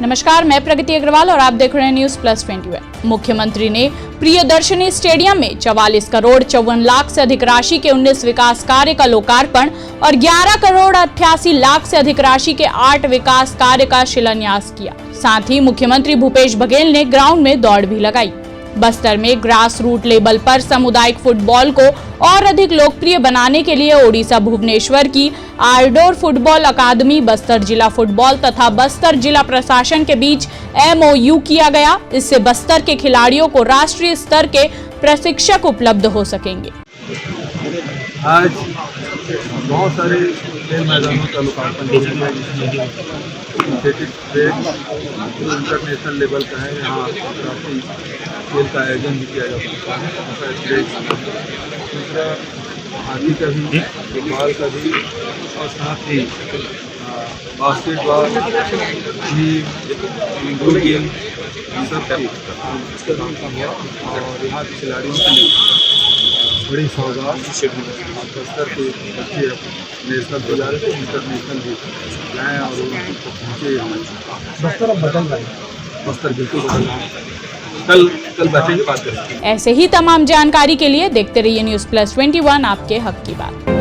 नमस्कार, मैं प्रगति अग्रवाल और आप देख रहे हैं न्यूज प्लस 21। मुख्यमंत्री ने प्रियदर्शनी स्टेडियम में 44 करोड़ 54 लाख से अधिक राशि के 19 विकास कार्य का लोकार्पण और 11 करोड़ 88 लाख से अधिक राशि के 8 विकास कार्य का शिलान्यास किया। साथ ही मुख्यमंत्री भूपेश बघेल ने ग्राउंड में दौड़ भी लगाई। बस्तर में ग्रास रूट लेवल पर सामुदायिक फुटबॉल को और अधिक लोकप्रिय बनाने के लिए ओडिशा भुवनेश्वर की आउटडोर फुटबॉल अकादमी बस्तर जिला फुटबॉल तथा बस्तर जिला प्रशासन के बीच MOU किया गया। इससे बस्तर के खिलाड़ियों को राष्ट्रीय स्तर के प्रशिक्षक उपलब्ध हो सकेंगे। आज बहुत सारे खेल मैदानों का लोकार्पण किया गया, जिसमें इंटरनेशनल लेवल का है। यहाँ काफ़ी खेल का आयोजन भी किया जा सकता है। दूसरा हॉकी का भी, फुटबॉल का भी और साथ ही बास्केटबॉल भी, इंडोर गेम सब और यहाँ के खिलाड़ियों के लिए बड़ी सौगात। बस्तर के बच्चे नेशनल तो जा रहे थे, इंटरनेशनल भी जाएँ और उनको पहुँचे। बस्तर अब बदल रहा है, बस्तर बिल्कुल बदल रहा है। कल बैठेंगे, बात करेंगे। ऐसे ही तमाम जानकारी के लिए देखते रहिए न्यूज प्लस 21, आपके हक की बात।